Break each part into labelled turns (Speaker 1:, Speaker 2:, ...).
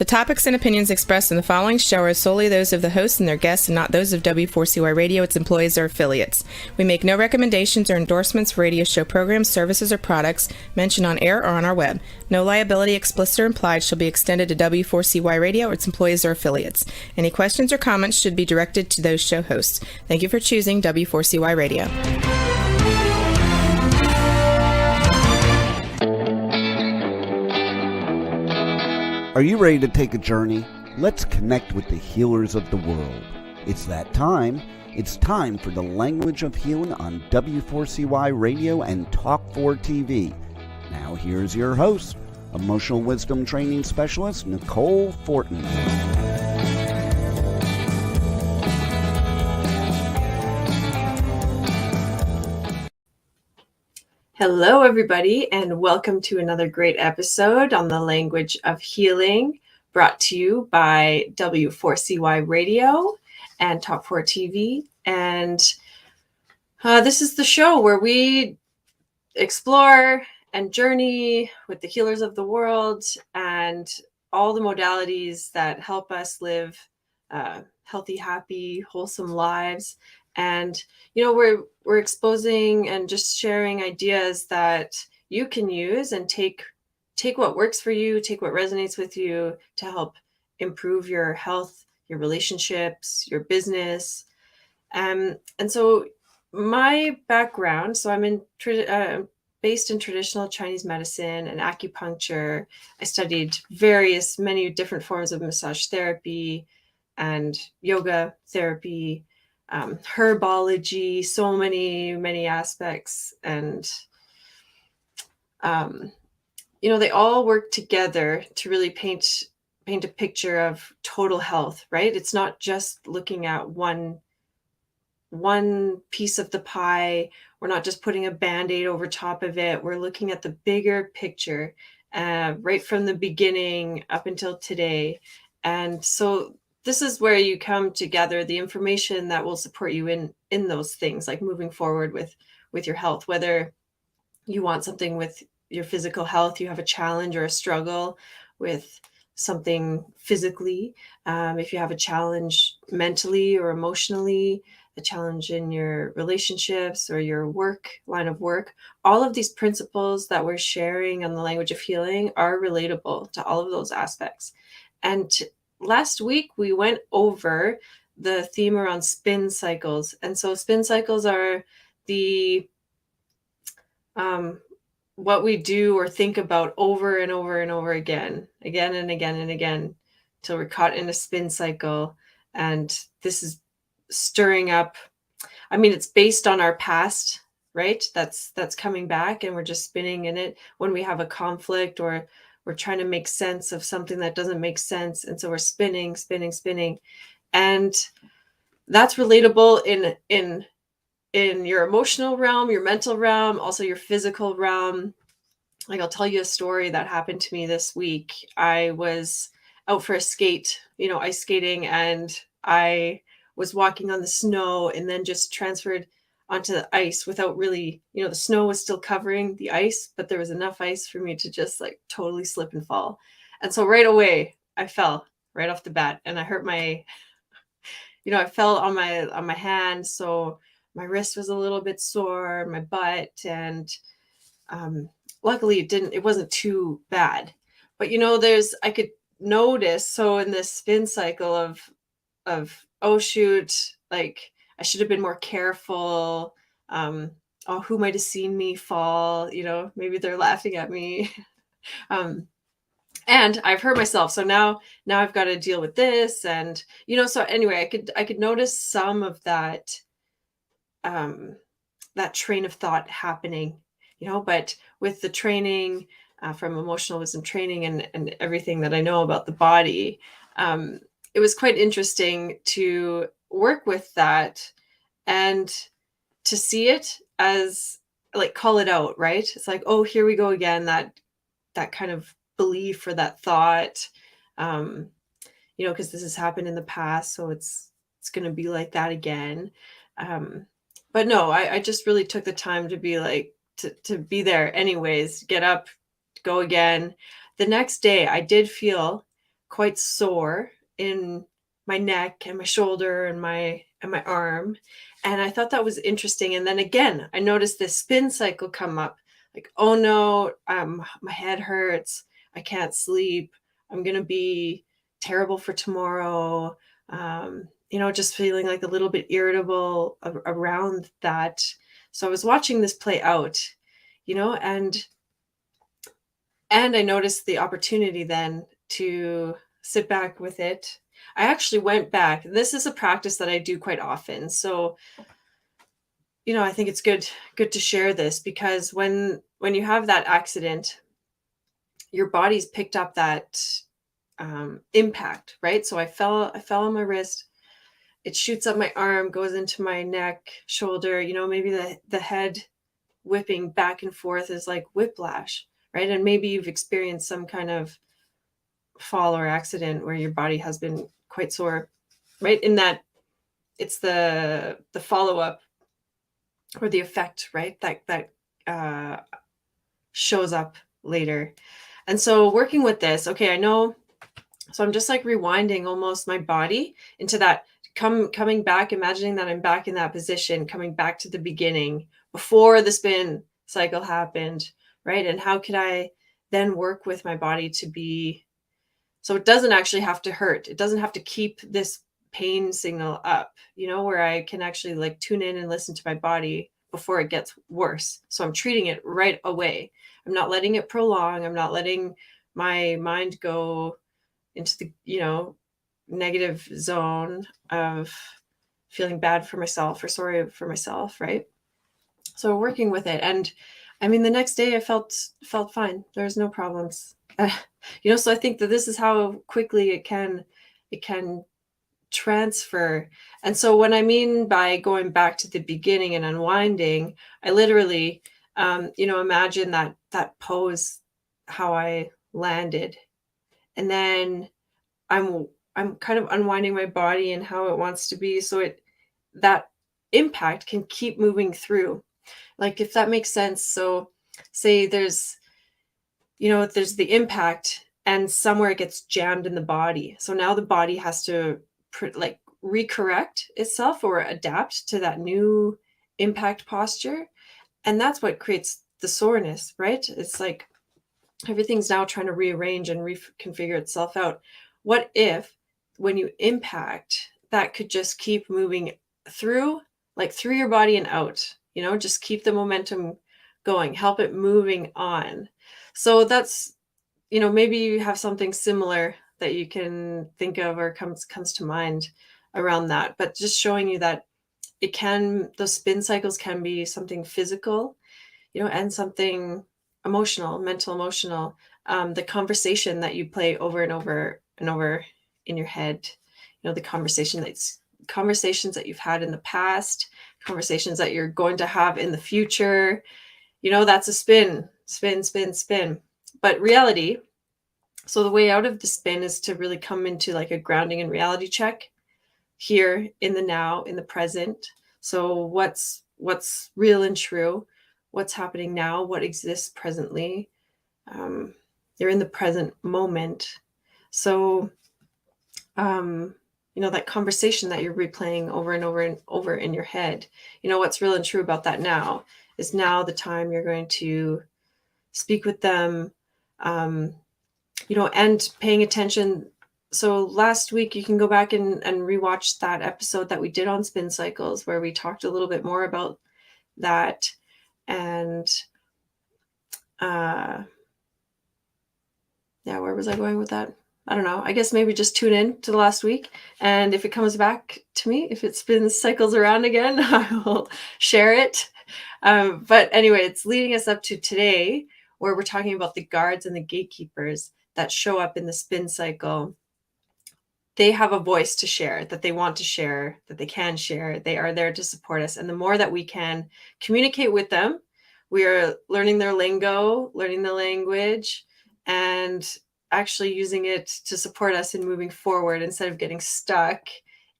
Speaker 1: topics and opinions expressed in the following show are solely those of the hosts and their guests and not those of W4CY Radio, its employees, or affiliates. We make no recommendations or endorsements for radio show programs, services, or products mentioned on air or on our web. No liability, explicit or implied, shall be extended to W4CY Radio, its employees, or affiliates. Any questions or comments should be directed to those show hosts. Thank you for choosing W4CY Radio.
Speaker 2: Are you ready to take a journey? Let's connect with the healers of the world. It's that time. It's time for the Language of Healing on W4CY Radio and Talk4 TV. Now here's your host, Emotional Wisdom Training Specialist Nicole Fortin.
Speaker 3: Hello, everybody, and welcome to another great episode on the Language of Healing, brought to you by W4CY Radio and Talk4 TV. And this is the show where we explore and journey with the healers of the world and all the modalities that help us live healthy, happy, wholesome lives. And, you know, we're exposing and just sharing ideas that you can use and take what works for you, take what resonates with you to help improve your health, your relationships, your business. And so my background, so I'm based in traditional Chinese medicine and acupuncture. I studied many different forms of massage therapy and yoga therapy, herbology, so many aspects. And, they all work together to really paint a picture of total health, right? It's not just looking at one piece of the pie. We're not just putting a Band-Aid over top of it. We're looking at the bigger picture, right from the beginning up until today. And so this is where you come to gather the information that will support you in those things, like moving forward with your health, whether you want something with your physical health, you have a challenge or a struggle with something physically, if you have a challenge mentally or emotionally, a challenge in your relationships or your line of work, all of these principles that we're sharing on the Language of Healing are relatable to all of those aspects. And last week, we went over the theme around spin cycles. And so spin cycles are what we do or think about over and over and over again and again, till we're caught in a spin cycle. And this is stirring up. I mean, it's based on our past, right? That's coming back, and we're just spinning in it when we have a conflict or we're trying to make sense of something that doesn't make sense. And so we're spinning. And that's relatable in your emotional realm, your mental realm, also your physical realm. Like, I'll tell you a story that happened to me this week. I was out for a skate, ice skating, and I was walking on the snow and then just transferred onto the ice without really, the snow was still covering the ice, but there was enough ice for me to just like totally slip and fall. And so right away I fell right off the bat, and I hurt I fell on my hand. So my wrist was a little bit sore, my butt, and luckily it wasn't too bad. But I could notice, so in this spin cycle of oh shoot, like I should have been more careful. Who might have seen me fall? Maybe they're laughing at me. And I've hurt myself. So now I've got to deal with this. And, so anyway, I could notice some of that train of thought happening, but with the training from emotional wisdom training and everything that I know about the body, it was quite interesting to work with that and to see it as like, call it out, right? It's like, oh, here we go again. That kind of belief or that thought, because this has happened in the past. So it's going to be like that again. But no, I just really took the time to be like, to be there anyways, get up, go again. The next day I did feel quite sore in my neck and my shoulder and my arm. And I thought that was interesting. And then again, I noticed this spin cycle come up, like, oh no, my head hurts. I can't sleep. I'm going to be terrible for tomorrow. Just feeling like a little bit irritable around that. So I was watching this play out, and I noticed the opportunity then to sit back with it. I actually went back. This is a practice that I do quite often. So, I think it's good to share this, because when you have that accident, your body's picked up that impact, right? So I fell on my wrist. It shoots up my arm, goes into my neck, shoulder. Maybe the head whipping back and forth is like whiplash, right? And maybe you've experienced some kind of fall or accident where your body has been quite sore, right? In that it's the follow-up or the effect, right? That shows up later. And so working with this, okay, I know. So I'm just like rewinding almost my body into that coming back, imagining that I'm back in that position, coming back to the beginning before the spin cycle happened, right? And how could I then work with my body to be, so it doesn't actually have to hurt. It doesn't have to keep this pain signal up, where I can actually like tune in and listen to my body before it gets worse. So I'm treating it right away. I'm not letting it prolong. I'm not letting my mind go into the, negative zone of feeling bad for myself or sorry for myself, right? So working with it. And I mean, the next day I felt fine. There's no problems. So I think that this is how quickly it can transfer. And so what I mean by going back to the beginning and unwinding, I literally, imagine that pose, how I landed. And then I'm kind of unwinding my body and how it wants to be, so that impact can keep moving through. Like, if that makes sense. So say there's the impact and somewhere it gets jammed in the body. So now the body has to recorrect itself or adapt to that new impact posture. And that's what creates the soreness, right? It's like everything's now trying to rearrange and reconfigure itself out. What if when you impact, that could just keep moving through your body and out, just keep the momentum going, help it moving on. So that's, maybe you have something similar that you can think of or comes to mind around that, but just showing you that those spin cycles can be something physical, and something emotional, mental, emotional. The conversation that you play over and over and over in your head, the conversations that you've had in the past, conversations that you're going to have in the future, that's a spin. But reality, so the way out of the spin is to really come into like a grounding and reality check here in the now, in the present. So what's real and true? What's happening now? What exists presently? You're in the present moment. So, that conversation that you're replaying over and over and over in your head, what's real and true about that now is now the time you're going to speak with them, and paying attention. So last week, you can go back and rewatch that episode that we did on spin cycles, where we talked a little bit more about that. And where was I going with that? I don't know. I guess maybe just tune in to the last week. And if it comes back to me, if it spins cycles around again, I will share it. But anyway, it's leading us up to today, where we're talking about the guards and the gatekeepers that show up in the spin cycle. They have a voice to share, that they want to share, that they can share. They are there to support us. And the more that we can communicate with them, we are learning their lingo, learning the language, and actually using it to support us in moving forward instead of getting stuck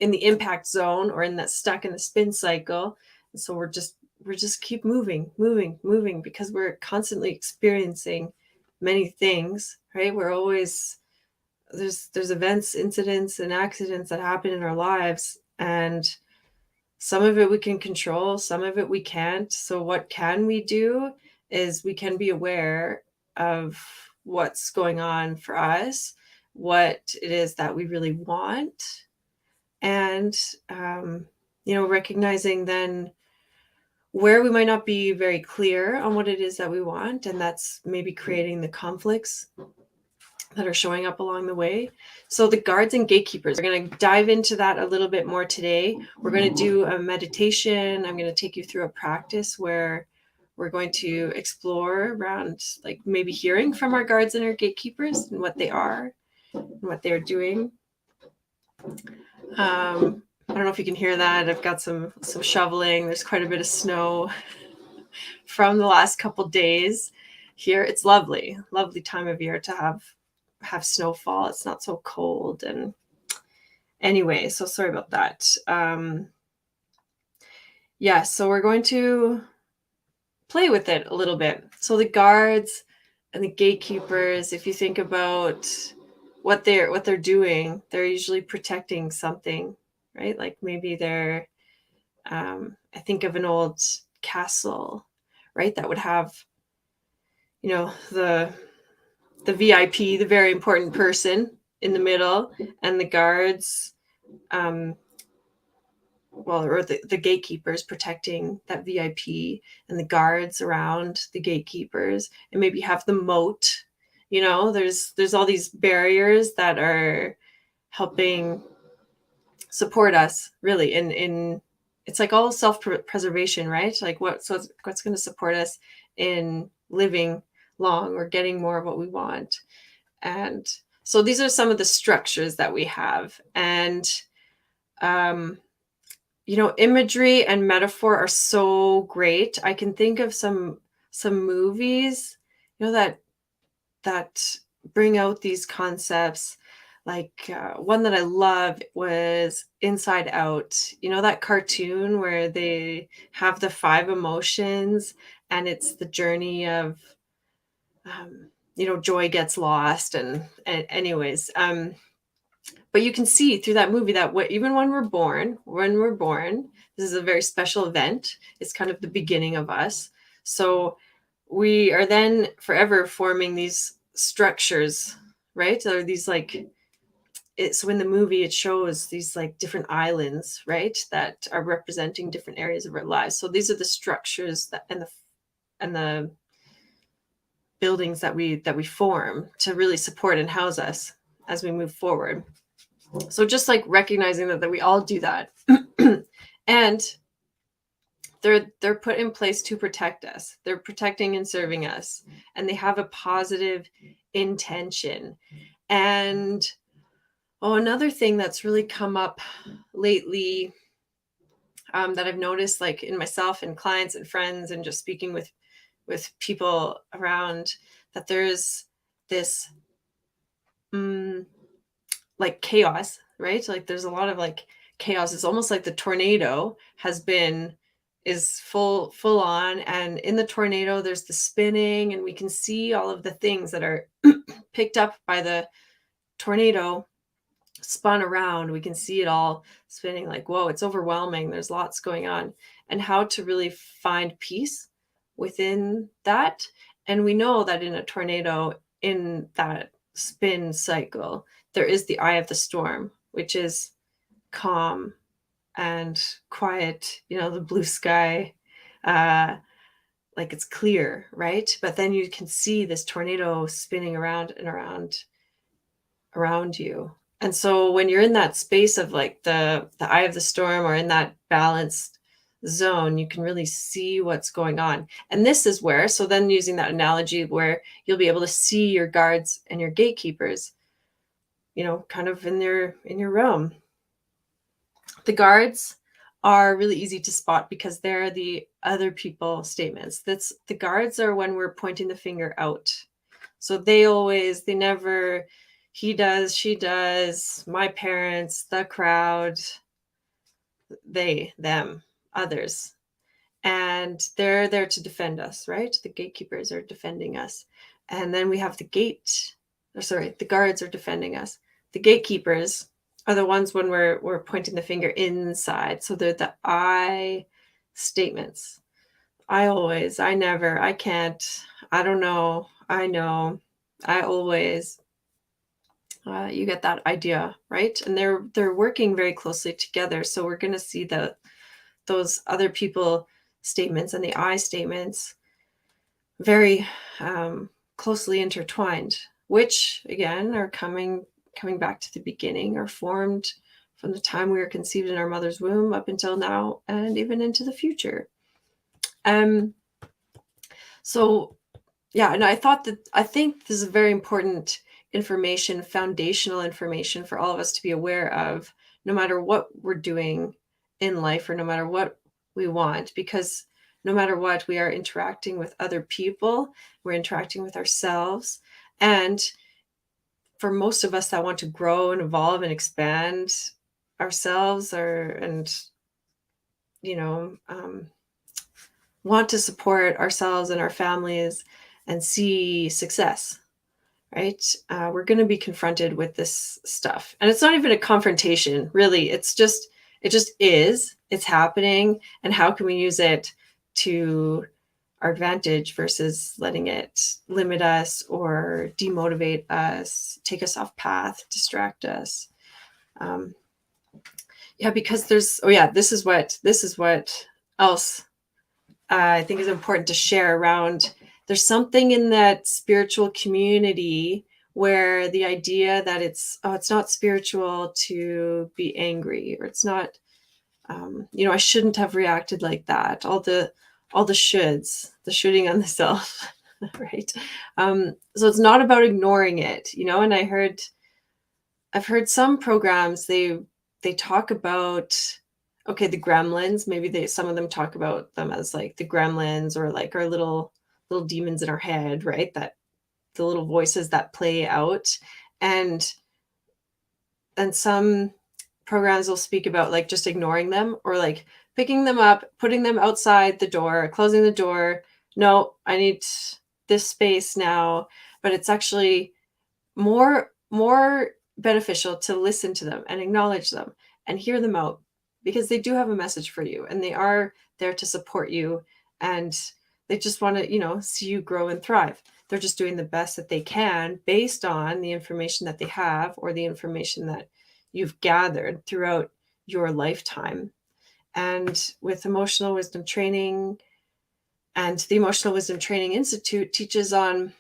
Speaker 3: in the impact zone or stuck in the spin cycle. And so we're just keep moving, because we're constantly experiencing many things, right? We're always there's events, incidents, and accidents that happen in our lives, and some of it we can control, some of it we can't. So what can we do is we can be aware of what's going on for us, what it is that we really want, and recognizing then where we might not be very clear on what it is that we want, and that's maybe creating the conflicts that are showing up along the way. So the guards and gatekeepers, we're going to dive into that a little bit more today. We're going to do a meditation. I'm going to take you through a practice where we're going to explore around like maybe hearing from our guards and our gatekeepers and what they are and what they're doing. I don't know if you can hear that. I've got some shoveling. There's quite a bit of snow from the last couple days here. It's lovely time of year to have snowfall. It's not so cold. And anyway, so sorry about that. So we're going to play with it a little bit. So the guards and the gatekeepers, if you think about what they're doing, they're usually protecting something, right? Like maybe they're I think of an old castle, right? That would have, the VIP, the very important person in the middle, and the guards, or the gatekeepers protecting that VIP, and the guards around the gatekeepers, and maybe have the moat. There's all these barriers that are helping support us really in it's like all self-preservation, right? Like what's going to support us in living long or getting more of what we want. And so these are some of the structures that we have. And imagery and metaphor are so great. I can think of some movies that bring out these concepts. Like one that I love was Inside Out. That cartoon where they have the 5 emotions, and it's the journey of, joy gets lost. And anyways, but you can see through that movie that even when we're born, this is a very special event. It's kind of the beginning of us. So we are then forever forming these structures, right? Or these so in the movie, it shows these like different islands, right, that are representing different areas of our lives. So these are the structures and the buildings that we form to really support and house us as we move forward. So just like recognizing that we all do that, and they're put in place to protect us. They're protecting and serving us, and they have a positive intention. And another thing that's really come up lately, that I've noticed, like in myself and clients and friends, and just speaking with people around, that there's this like chaos, right? Like there's a lot of like chaos. It's almost like the tornado is full on, and in the tornado there's the spinning, and we can see all of the things that are picked up by the tornado spun around. We can see it all spinning, like, whoa, it's overwhelming. There's lots going on, and how to really find peace within that. And we know that in a tornado, in that spin cycle, there is the eye of the storm, which is calm and quiet, the blue sky, like it's clear, right? But then you can see this tornado spinning around and around you. And so when you're in that space of like the eye of the storm, or in that balanced zone, you can really see what's going on. And this is where, so then using that analogy, where you'll be able to see your guards and your gatekeepers, kind of in your realm. The guards are really easy to spot because they're the other people statements. The guards are when we're pointing the finger out. So they never, he does, she does, my parents, the crowd, they, them, others. And they're there to defend us, right? The gatekeepers are defending us. And then we have the the guards are defending us. The gatekeepers are the ones when we're pointing the finger inside. So they're the I statements. I always, I never, I can't, I don't know, I know, I always. You get that idea, right? And they're working very closely together. So we're going to see those other people statements and the I statements very closely intertwined, which again are coming back to the beginning, are formed from the time we were conceived in our mother's womb up until now, and even into the future. So yeah, and I think this is very important information, foundational information for all of us to be aware of, no matter what we're doing in life or no matter what we want, because no matter what, we are interacting with other people, we're interacting with ourselves. And for most of us that want to grow and evolve and expand ourselves want to support ourselves and our families and see success, right? We're going to be confronted with this stuff. And it's not even a confrontation, really. It just is. It's happening. And how can we use it to our advantage versus letting it limit us or demotivate us, take us off path, distract us? Because this is what else I think is important to share around. There's something in that spiritual community where the idea that it's not spiritual to be angry, or it's not, I shouldn't have reacted like that. All the shoulds, the shooting on the self, right? So it's not about ignoring it, and I've heard some programs, they talk about, okay, the gremlins, maybe some of them talk about them as like the gremlins, or like our little demons in our head, right? That the little voices that play out. And some programs will speak about like just ignoring them, or like picking them up, putting them outside the door, closing the door. No, I need this space now. But it's actually more beneficial to listen to them and acknowledge them and hear them out, because they do have a message for you, and they are there to support you, and they just want to, see you grow and thrive. They're just doing the best that they can based on the information that they have, or the information that you've gathered throughout your lifetime. And with emotional wisdom training, and the Emotional Wisdom Training Institute teaches on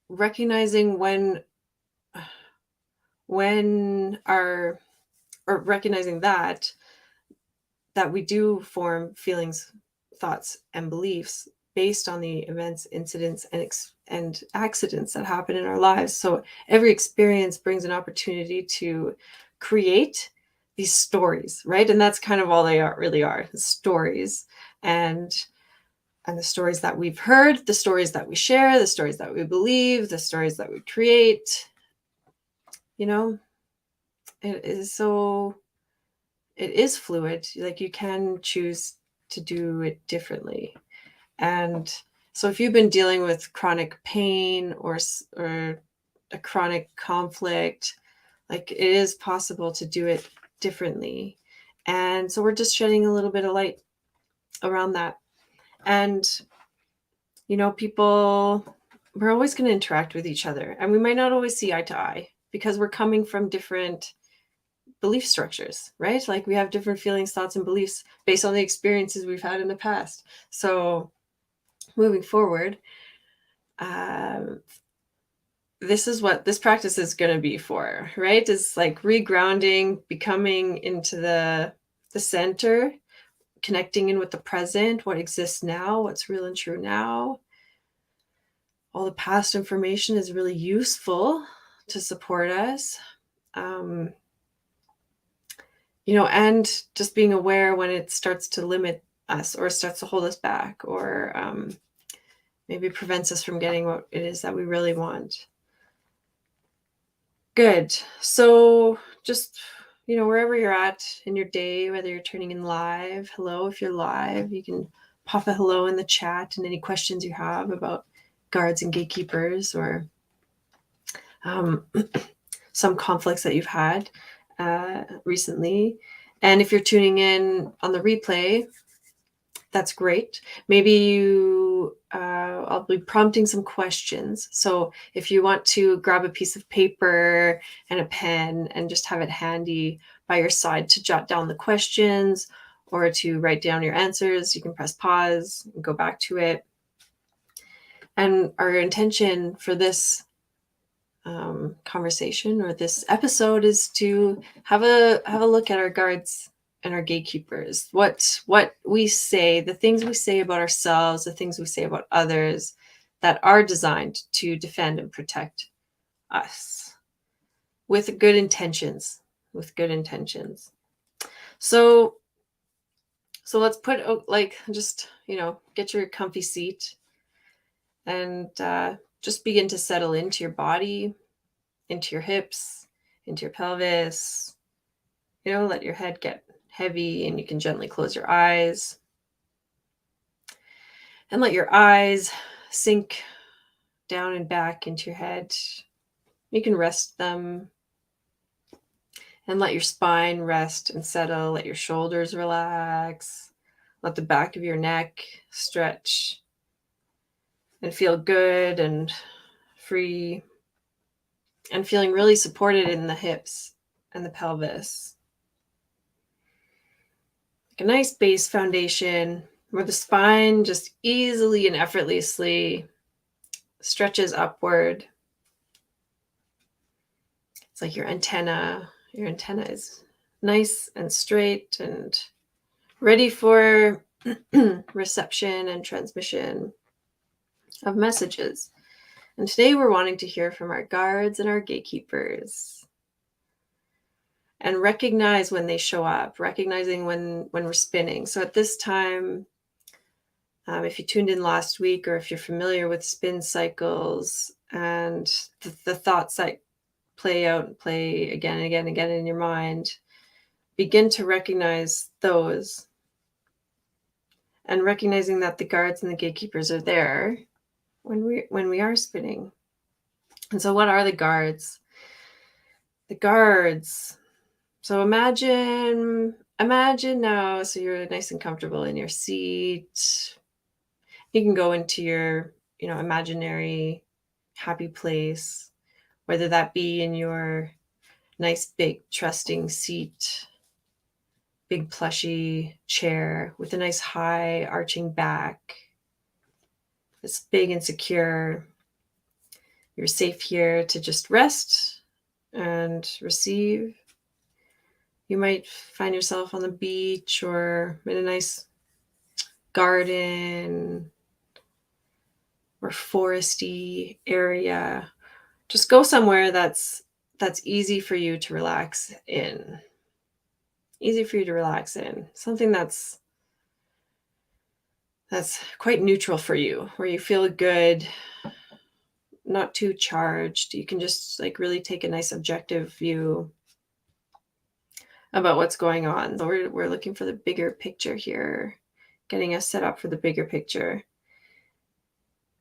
Speaker 3: recognizing recognizing that we do form feelings, thoughts, and beliefs based on the events, incidents, and accidents that happen in our lives. So every experience brings an opportunity to create these stories, right? And that's kind of all they really are, stories. And the stories that we've heard, the stories that we share, the stories that we believe, the stories that we create, it is fluid. Like, you can choose to do it differently. And so if you've been dealing with chronic pain or a chronic conflict, like, it is possible to do it differently. And so we're just shedding a little bit of light around that. And, people, we're always going to interact with each other, and we might not always see eye to eye, because we're coming from different belief structures, right? Like, we have different feelings, thoughts, and beliefs based on the experiences we've had in the past. So moving forward, this is what this practice is going to be for, right? It's like regrounding, becoming into the center, connecting in with the present, what exists now, what's real and true now. All the past information is really useful to support us. And just being aware when it starts to limit us, or starts to hold us back, or maybe prevents us from getting what it is that we really want. Good. So just, wherever you're at in your day, whether you're tuning in live, hello, if you're live, you can pop a hello in the chat, and any questions you have about guards and gatekeepers, or some conflicts that you've had recently. And if you're tuning in on the replay, that's great. Maybe I'll be prompting some questions. So if you want to grab a piece of paper and a pen and just have it handy by your side to jot down the questions or to write down your answers, you can press pause and go back to it. And our intention for this conversation or this episode is to have a look at our guards and our gatekeepers. What we say, the things we say about ourselves, the things we say about others that are designed to defend and protect us with good intentions. So let's put just get your comfy seat and just begin to settle into your body, into your hips, into your pelvis. Let your head get heavy, and you can gently close your eyes. And let your eyes sink down and back into your head. You can rest them. And let your spine rest and settle. Let your shoulders relax. Let the back of your neck stretch and feel good and free, and feeling really supported in the hips and the pelvis. Like a nice base foundation where the spine just easily and effortlessly stretches upward. It's like your antenna. Your antenna is nice and straight and ready for reception and transmission of messages. And today we're wanting to hear from our guards and our gatekeepers and recognize when they show up, recognizing when we're spinning. So at this time, if you tuned in last week, or if you're familiar with spin cycles and the thoughts that play out and play again and again and again in your mind, begin to recognize those, and recognizing that the guards and the gatekeepers are there when we are spinning. And so what are the guards? The guards. So imagine now, so you're nice and comfortable in your seat. You can go into your, imaginary happy place, whether that be in your nice, big, trusting seat, big plushy chair with a nice high arching back. It's big and secure. You're safe here to just rest and receive. You might find yourself on the beach or in a nice garden or foresty area. Just go somewhere that's easy for you to relax in. Something that's quite neutral for you, where you feel good, not too charged. You can just really take a nice objective view about what's going on. So we're looking for the bigger picture here, getting us set up for the bigger picture.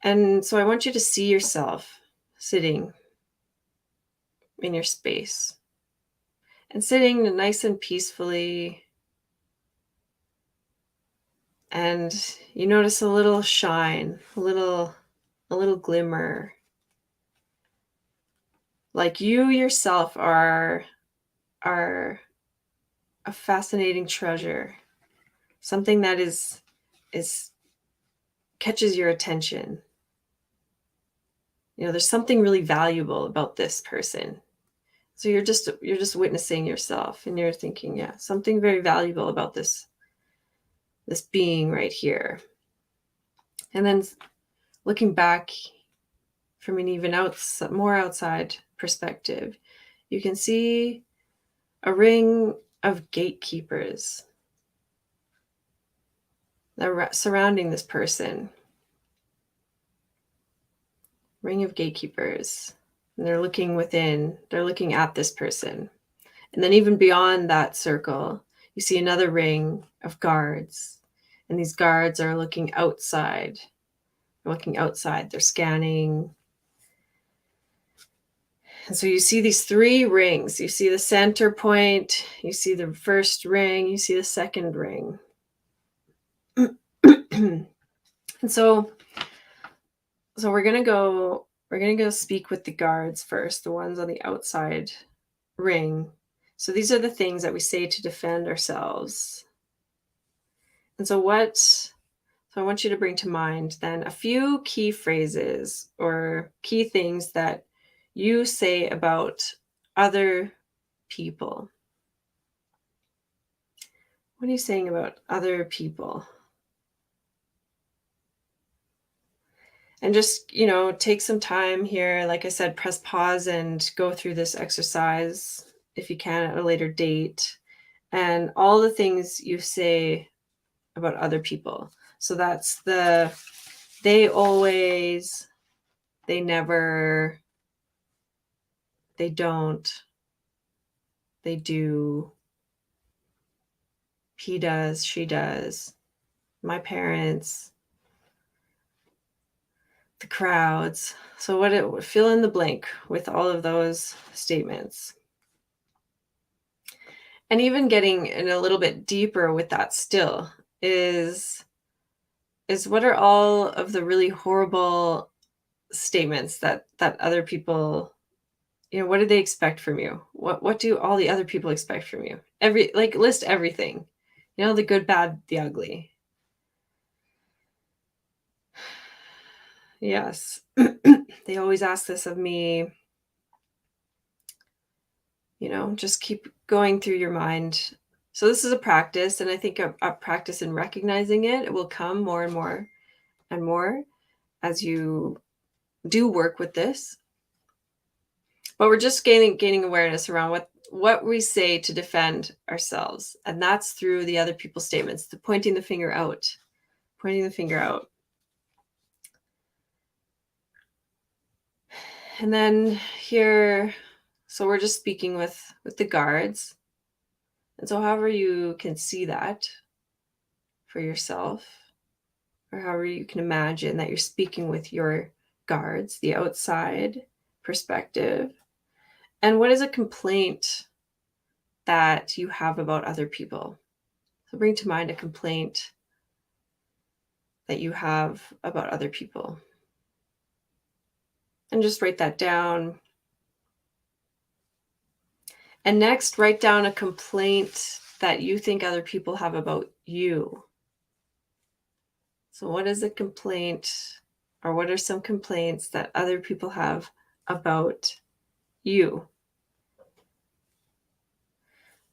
Speaker 3: And so I want you to see yourself sitting in your space and sitting nice and peacefully. And you notice a little shine, a little glimmer. Like you yourself are a fascinating treasure, something that is catches your attention. There's something really valuable about this person. So you're just witnessing yourself, and you're thinking, yeah, something very valuable about this being right here. And then looking back from an even more outside perspective, you can see a ring of gatekeepers that are surrounding this person. Ring of gatekeepers. And they're looking within, they're looking at this person. And then even beyond that circle, you see another ring of guards. And these guards are looking outside. They're scanning. And so you see these 3 rings. You see the center point, you see the first ring, you see the second ring. And so we're going to go speak with the guards first, the ones on the outside ring. So these are the things that we say to defend ourselves. And so I want you to bring to mind then a few key phrases or key things that you say about other people. What are you saying about other people? And just, take some time here. Like I said, press pause and go through this exercise if you can at a later date. And all the things you say about other people. So that's they always, they never, they don't, they do, he does, she does, my parents, the crowds. So fill in the blank with all of those statements. And even getting in a little bit deeper with that still is what are all of the really horrible statements that other people, what do they expect from you? What do all the other people expect from you? List everything. The good, bad, the ugly. Yes. They always ask this of me. Just keep going through your mind. So this is a practice, and I think a practice in recognizing it. It will come more and more and more as you do work with this. But we're just gaining awareness around what we say to defend ourselves. And that's through the other people's statements, the pointing the finger out. And then here, so we're just speaking with the guards. And so however you can see that for yourself, or however you can imagine that you're speaking with your guards, the outside perspective. And what is a complaint that you have about other people? So bring to mind a complaint that you have about other people. And just write that down. And next, write down a complaint that you think other people have about you. So what is a complaint, or what are some complaints that other people have about you?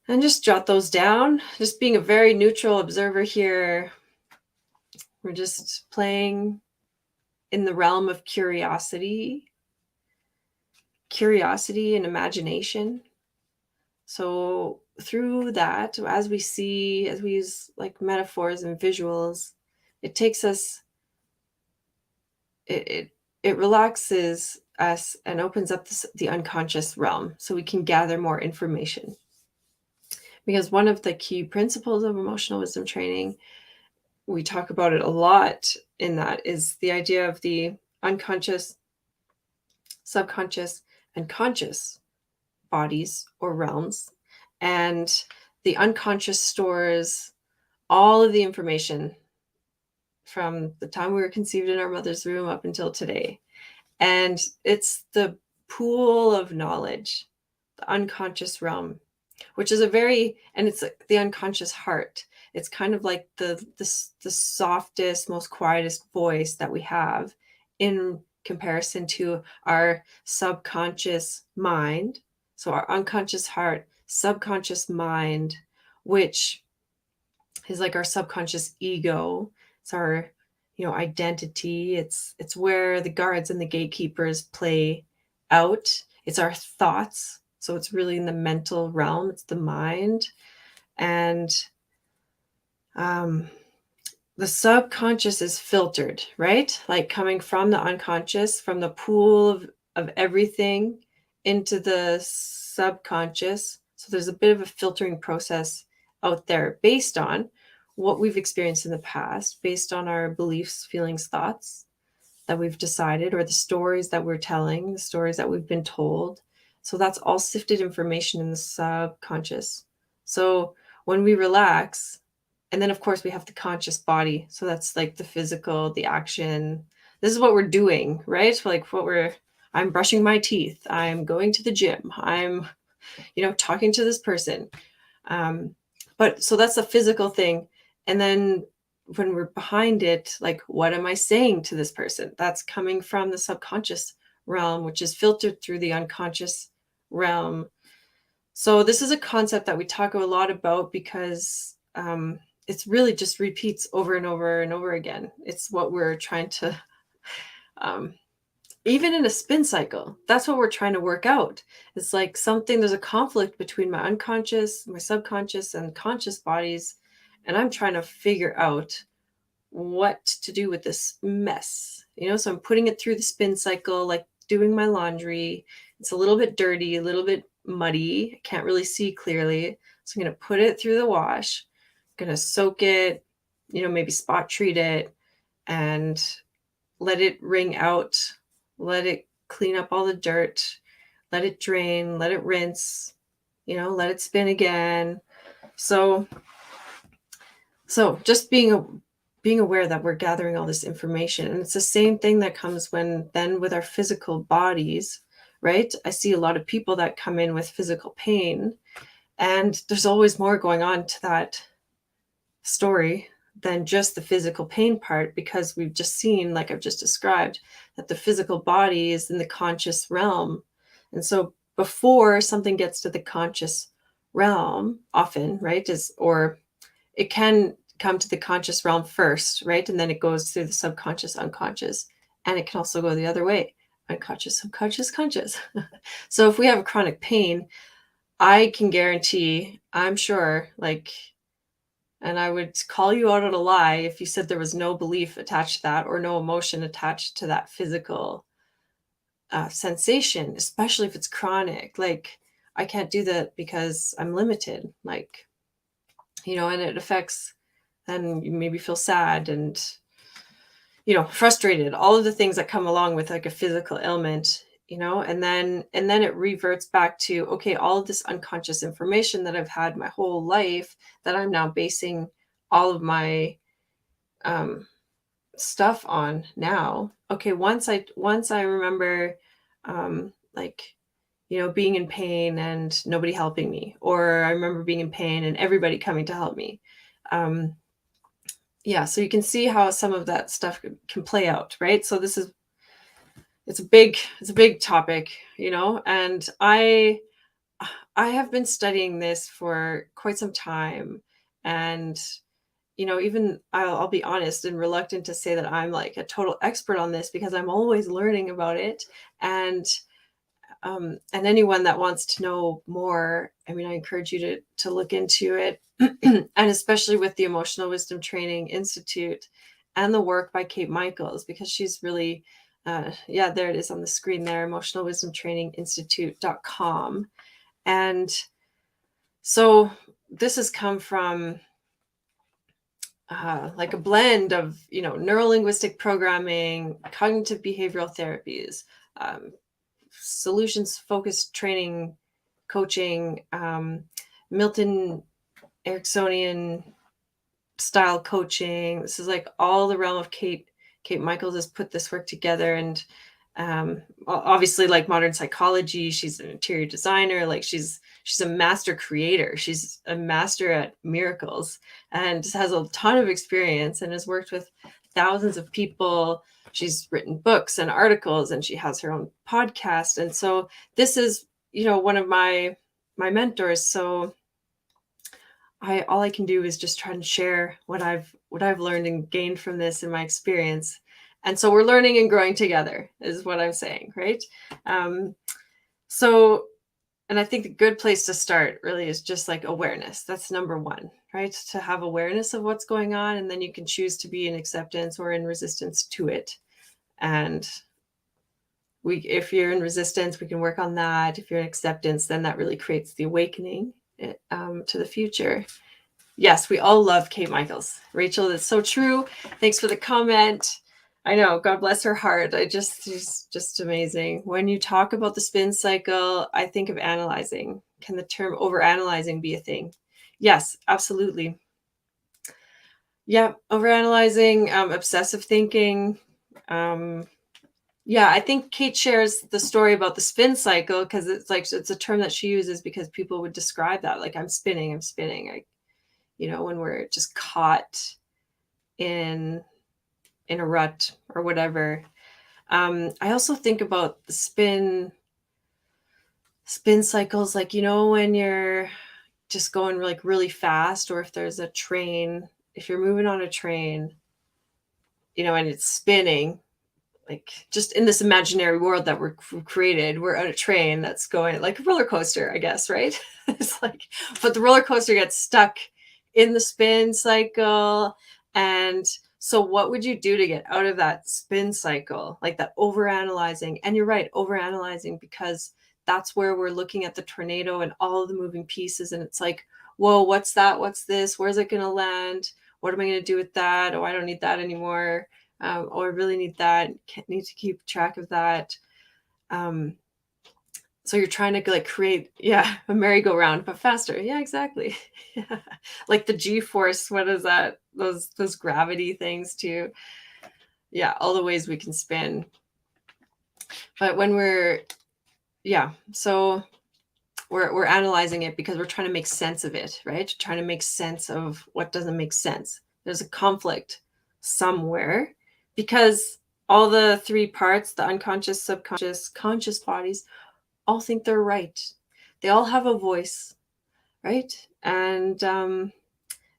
Speaker 3: And just jot those down, just being a very neutral observer here. We're just playing in the realm of curiosity and imagination. So through that, as we use like metaphors and visuals, it takes us, it relaxes us and opens up the unconscious realm so we can gather more information. Because one of the key principles of emotional wisdom training, we talk about it a lot in that, is the idea of the unconscious, subconscious, and conscious bodies or realms. And the unconscious stores all of the information from the time we were conceived in our mother's womb up until today. And it's the pool of knowledge, the unconscious realm, which is and it's like the unconscious heart. It's kind of like the softest, most quietest voice that we have in comparison to our subconscious mind. So our unconscious heart, subconscious mind, which is like our subconscious ego. It's our, identity. It's where the guards and the gatekeepers play out. It's our thoughts. So it's really in the mental realm. It's the mind. And the subconscious is filtered, right? Like coming from the unconscious, from the pool of everything into the subconscious. So there's a bit of a filtering process out there based on what we've experienced in the past, based on our beliefs, feelings, thoughts that we've decided, or the stories that we're telling, the stories that we've been told. So that's all sifted information in the subconscious. So when we relax, and then of course we have the conscious body. So that's like the physical, the action. This is what we're doing, right? Like I'm brushing my teeth. I'm going to the gym. I'm, talking to this person. But so that's a physical thing. And then when we're behind it, like, what am I saying to this person? That's coming from the subconscious realm, which is filtered through the unconscious realm. So this is a concept that we talk a lot about because it's really just repeats over and over and over again. It's what we're trying to, even in a spin cycle, that's what we're trying to work out. It's like there's a conflict between my unconscious, my subconscious, and conscious bodies. And I'm trying to figure out what to do with this mess. So I'm putting it through the spin cycle, like doing my laundry. It's a little bit dirty, a little bit muddy. I can't really see clearly. So I'm going to put it through the wash. I'm going to soak it, maybe spot treat it and let it wring out. Let it clean up all the dirt, let it drain, let it rinse, let it spin again. So just being aware that we're gathering all this information. And it's the same thing that comes then with our physical bodies, right? I see a lot of people that come in with physical pain, and there's always more going on to that story than just the physical pain part, because we've just seen, like I've just described, that the physical body is in the conscious realm. And so before something gets to the conscious realm, often, right, or it can come to the conscious realm first, right? And then it goes through the subconscious, unconscious, and it can also go the other way, unconscious, subconscious, conscious. So if we have chronic pain, I can guarantee, I'm sure, and I would call you out on a lie if you said there was no belief attached to that or no emotion attached to that physical sensation, especially if it's chronic. Like, I can't do that because I'm limited, and it affects, then you maybe feel sad and, frustrated, all of the things that come along with like a physical ailment, and then it reverts back to, okay, all of this unconscious information that I've had my whole life that I'm now basing all of my stuff on now. Okay, once I remember being in pain and nobody helping me, or I remember being in pain and everybody coming to help me. So you can see how some of that stuff can play out, right? So it's a big topic, and I have been studying this for quite some time. And, even I'll be honest and reluctant to say that I'm like a total expert on this, because I'm always learning about it. And anyone that wants to know more, I encourage you to look into it. And especially with the Emotional Wisdom Training Institute and the work by Kate Michaels, because she's really, there it is on the screen there, emotionalwisdomtraininginstitute.com. And so this has come from like a blend of, neuro-linguistic programming, cognitive behavioral therapies, solutions-focused training, coaching, Milton Ericksonian style coaching. This is like all the realm of Kate Michaels has put this work together. And obviously, like modern psychology, she's an interior designer. Like she's a master creator. She's a master at miracles and has a ton of experience and has worked with thousands of people. She's written books and articles, and she has her own podcast. And so this is, one of my mentors. So all I can do is just try and share what I've learned and gained from this in my experience. And so we're learning and growing together is what I'm saying, right? And I think the good place to start really is just like awareness. That's number one, right? To have awareness of what's going on, and then you can choose to be in acceptance or in resistance to it. And if you're in resistance, we can work on that. If you're in acceptance, then that really creates the awakening to the future. Yes, we all love Kate Michaels. Rachel, that's so true. Thanks for the comment. I know. God bless her heart. She's just amazing. When you talk about the spin cycle, I think of analyzing. Can the term overanalyzing be a thing? Yes, absolutely. Yeah, overanalyzing, obsessive thinking. Yeah, I think Kate shares the story about the spin cycle because it's a term that she uses because people would describe that like I'm spinning. When we're just caught in a rut or whatever. I also think about the spin cycles, like, when you're just going like really fast, or if there's a train, if you're moving on a train, and it's spinning, like just in this imaginary world that we're created, we're on a train that's going like a roller coaster, I guess, right? It's like, but the roller coaster gets stuck in the spin cycle. And so what would you do to get out of that spin cycle, like that overanalyzing? And you're right, overanalyzing, because that's where we're looking at the tornado and all of the moving pieces. And it's like, whoa, what's that? What's this? Where's it going to land? What am I going to do with that? Oh, I don't need that anymore. Oh, I really need that. Need to keep track of that. So you're trying to like create, a merry-go-round, but faster. Yeah, exactly. Yeah. Like the G-force. What is that? Those gravity things too. Yeah, all the ways we can spin. But when so we're analyzing it because we're trying to make sense of it, right? Trying to make sense of what doesn't make sense. There's a conflict somewhere because all the three parts, the unconscious, subconscious, conscious bodies, all think they're right. They all have a voice, right? And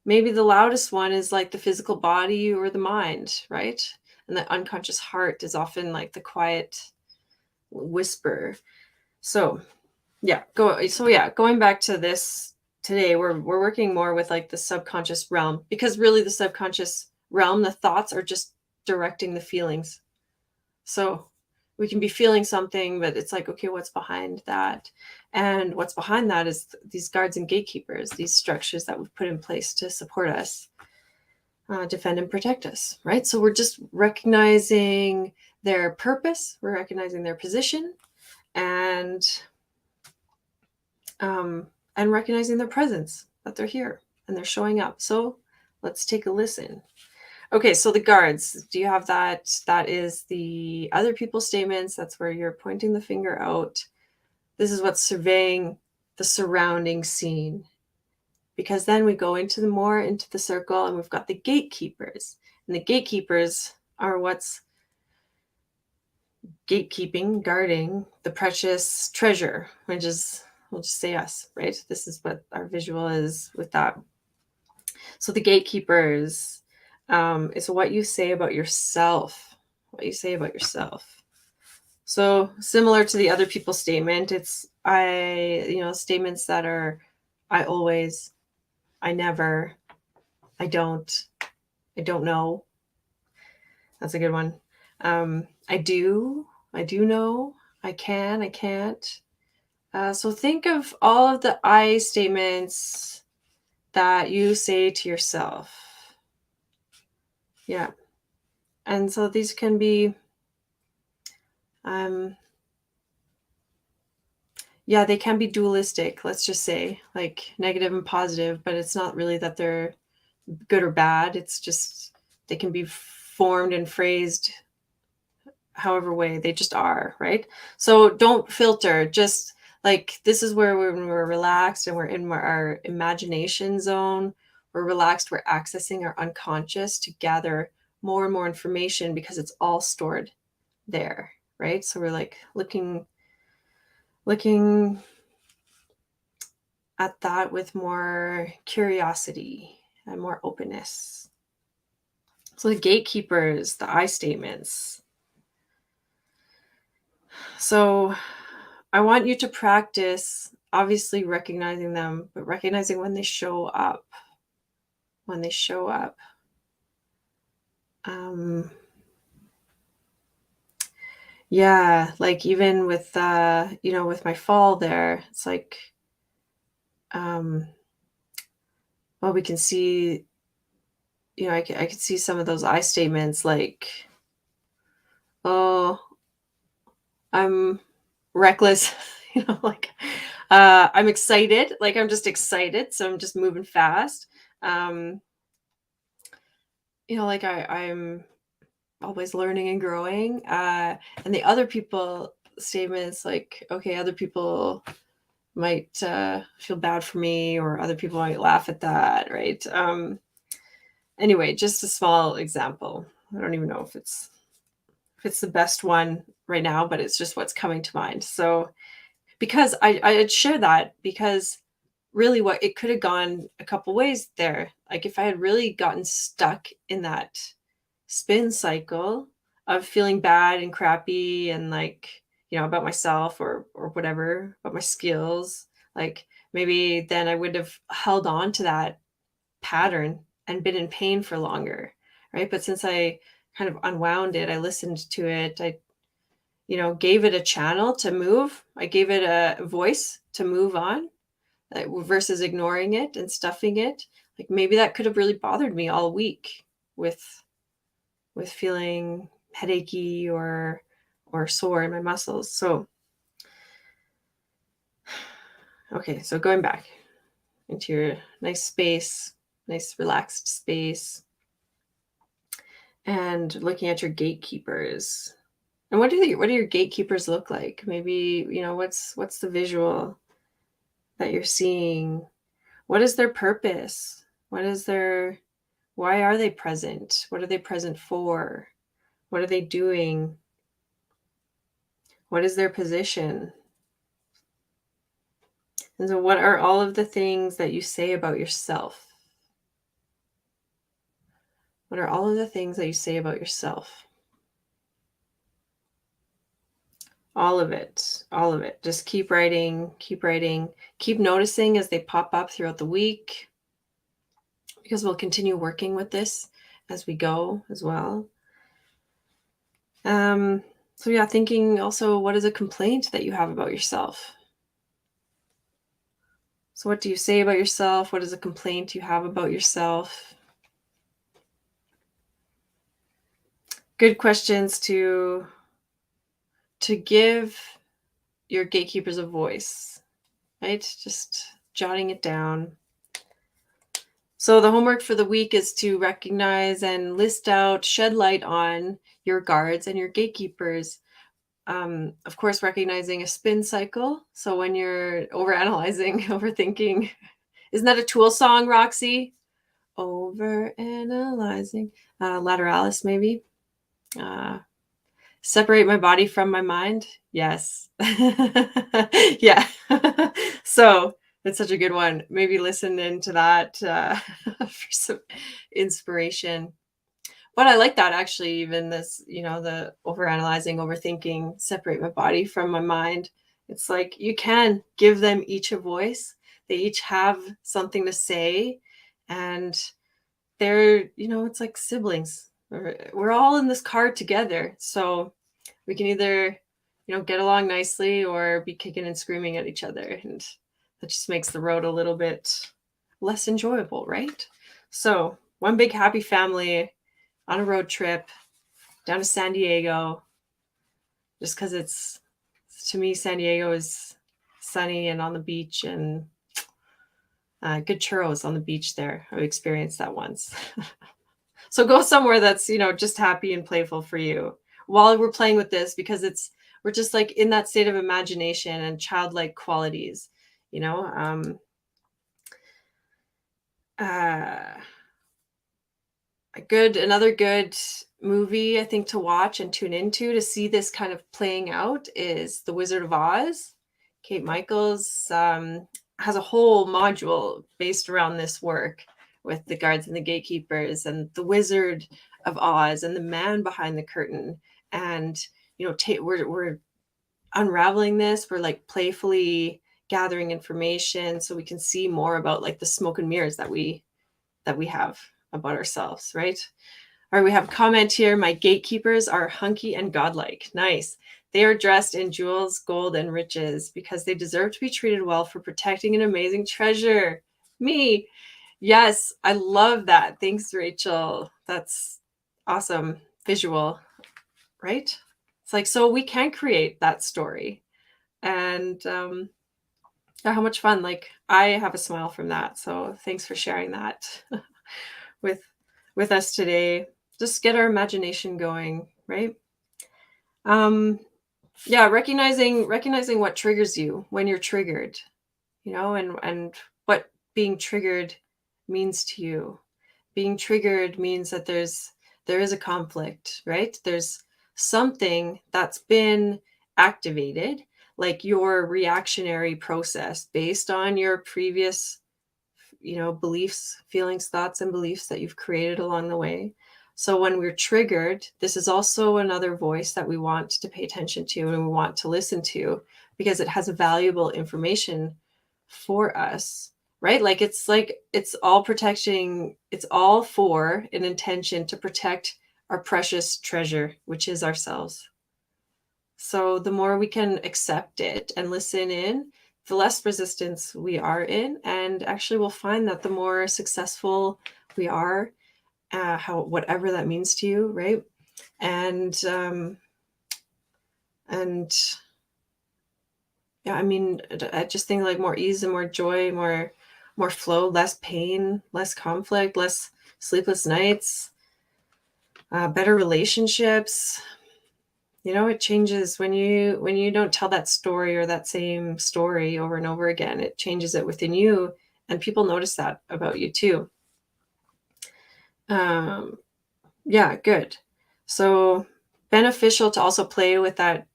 Speaker 3: maybe the loudest one is like the physical body or the mind, right? And the unconscious heart is often like the quiet whisper. So going back to this today, we're working more with like the subconscious realm, because really the subconscious realm, the thoughts are just directing the feelings. So we can be feeling something, but it's like, okay, what's behind that? And what's behind that is these guards and gatekeepers, these structures that we've put in place to support us, defend and protect us, right? So we're just recognizing their purpose, we're recognizing their position, and recognizing their presence, that they're here and they're showing up. So let's take a listen. Okay, so the guards, do you have that? That is the other people's statements. That's where you're pointing the finger out. This is what's surveying the surrounding scene. Because then we go into the circle, and we've got the gatekeepers. And the gatekeepers are what's gatekeeping, guarding the precious treasure, which is, we'll just say us, right? This is what our visual is with that. So the gatekeepers is what you say about yourself, So similar to the other people's statement, it's statements that are, I always, I never, I don't know. That's a good one. I do know, I can, I can't. So think of all of the I statements that you say to yourself. Yeah. And so these can be, they can be dualistic, let's just say, like negative and positive, but it's not really that they're good or bad. It's just, they can be formed and phrased however way they just are, right? So don't filter, just like, this is where when we're relaxed and we're in our imagination zone, we're relaxed, we're accessing our unconscious to gather more and more information because it's all stored there, right? So we're like looking at that with more curiosity and more openness. So the gatekeepers, the I statements. So I want you to practice, obviously recognizing them, but recognizing when they show up. Like even with with my fall there, it's like, we can see, I could see some of those I statements, like I'm reckless, like I'm excited, like I'm just excited, so I'm just moving fast. Um, like I'm always learning and growing. And the other people statements like, okay, other people might feel bad for me, or other people might laugh at that, right? Anyway, just a small example. I don't even know if it's the best one right now, but it's just what's coming to mind. So because I'd share that because really what it could have gone a couple ways there. Like if I had really gotten stuck in that spin cycle of feeling bad and crappy and like, about myself or whatever, about my skills, like maybe then I would have held on to that pattern and been in pain for longer, right? But since I kind of unwound it, I listened to it, I gave it a channel to move. I gave it a voice to move on, versus ignoring it and stuffing it. Like maybe that could have really bothered me all week with feeling headachy or sore in my muscles. So okay, so going back into your nice space, nice relaxed space, and looking at your gatekeepers. And what do your gatekeepers look like? Maybe, what's the visual that you're seeing? What is their purpose? Why are they present? What are they present for? What are they doing? What is their position? And so what are all of the things that you say about yourself? What are all of the things that you say about yourself? All of it, all of it. Just keep writing, keep noticing as they pop up throughout the week, because we'll continue working with this as we go as well. So yeah, thinking also, what is a complaint that you have about yourself? So what do you say about yourself? What is a complaint you have about yourself? Good questions to give your gatekeepers a voice, right? Just jotting it down. So the homework for the week is to recognize and list out, shed light on your guards and your gatekeepers. Of course, recognizing a spin cycle. So when you're overanalyzing, overthinking, isn't that a Tool song, Roxy? Overanalyzing. Lateralis, maybe. Separate my body from my mind. Yes. Yeah. So it's such a good one. Maybe listen into that for some inspiration. But I like that actually, even this, the overanalyzing, overthinking, separate my body from my mind. It's like you can give them each a voice. They each have something to say. And they're, it's like siblings. We're all in this car together. So we can either, get along nicely or be kicking and screaming at each other. And that just makes the road a little bit less enjoyable, right? So one big happy family on a road trip down to San Diego, just because to me, San Diego is sunny and on the beach, and good churros on the beach there. I've experienced that once. So go somewhere that's, just happy and playful for you while we're playing with this, because we're just like in that state of imagination and childlike qualities, another good movie I think to watch and tune into to see this kind of playing out is The Wizard of Oz. Kate Michaels has a whole module based around this work with the guards and the gatekeepers and the Wizard of Oz and the man behind the curtain. And we're unraveling this. We're like playfully gathering information so we can see more about like the smoke and mirrors that we have about ourselves, right? All right, we have a comment here. My gatekeepers are hunky and godlike. Nice. They are dressed in jewels, gold, and riches because they deserve to be treated well for protecting an amazing treasure. Me. Yes, I love that. Thanks, Rachel. That's awesome visual, right? It's like, so we can create that story. And how much fun. Like, I have a smile from that. So thanks for sharing that with us today. Just get our imagination going, right? Yeah, recognizing what triggers you when you're triggered, and what being triggered means to you. Being triggered means that there is a conflict, right? There's something that's been activated, like your reactionary process based on your previous, beliefs, feelings, thoughts, and beliefs that you've created along the way. So when we're triggered, this is also another voice that we want to pay attention to and we want to listen to, because it has valuable information for us, right? Like it's all protecting, it's all for an intention to protect our precious treasure, which is ourselves. So the more we can accept it and listen in, the less resistance we are in. And actually we'll find that the more successful we are, whatever that means to you, right? And yeah, I mean, I just think like more ease and more joy, more flow, less pain, less conflict, less sleepless nights, better relationships. It changes when you don't tell that story or that same story over and over again. It changes it within you, and people notice that about you too. Yeah, good. So beneficial to also play with that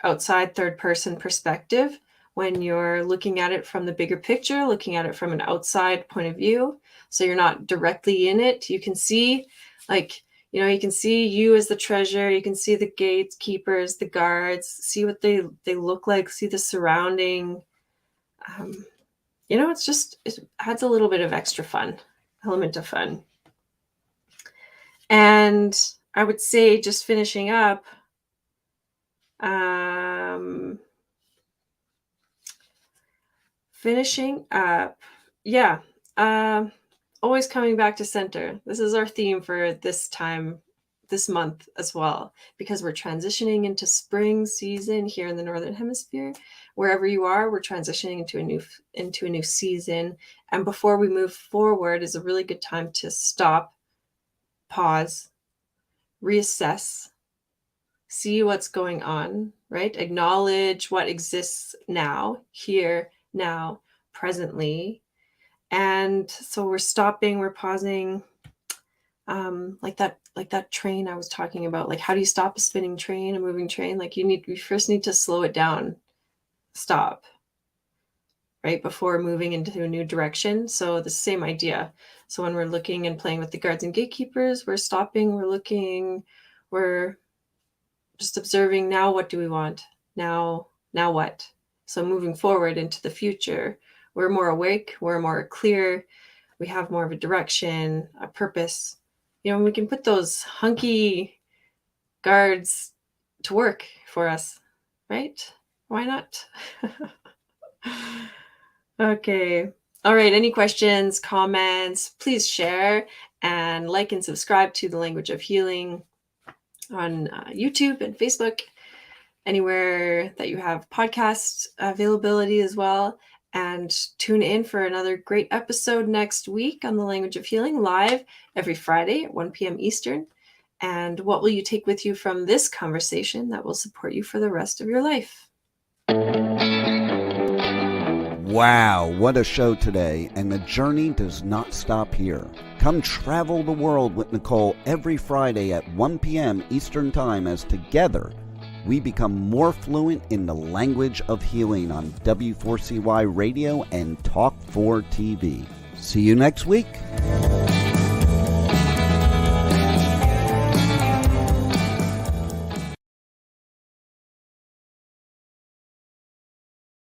Speaker 3: outside third person perspective when you're looking at it from the bigger picture, looking at it from an outside point of view. So you're not directly in it. You can see, you can see you as the treasure. You can see the gatekeepers, the guards, see what they look like, see the surrounding. It adds a little bit of extra element of fun. And I would say, just finishing up, always coming back to center. This is our theme for this month as well, because we're transitioning into spring season here in the Northern Hemisphere. Wherever you are, we're transitioning into a new season. And before we move forward is a really good time to stop, pause, reassess, see what's going on, right? Acknowledge what exists now, here, now, presently. And so we're stopping, we're pausing, like that train I was talking about. Like, how do you stop a spinning train, a moving train? Like you first need to slow it down, stop, right? Before moving into a new direction. So the same idea. So when we're looking and playing with the guards and gatekeepers, we're stopping, we're looking, we're just observing. Now, what do we want? Now what? So moving forward into the future, we're more awake, we're more clear, we have more of a direction, a purpose. We can put those hunky guards to work for us, right? Why not? Okay. All right. Any questions, comments, please share and like and subscribe to The Language of Healing on YouTube and Facebook, anywhere that you have podcast availability as well. And tune in for another great episode next week on The Language of Healing, live every Friday at 1 p.m. Eastern. And what will you take with you from this conversation that will support you for the rest of your life?
Speaker 2: Wow, what a show today, and the journey does not stop here. Come travel the world with Nicole every Friday at 1 p.m. Eastern Time as together we become more fluent in the language of healing on W4CY Radio and Talk 4 TV. See you next week.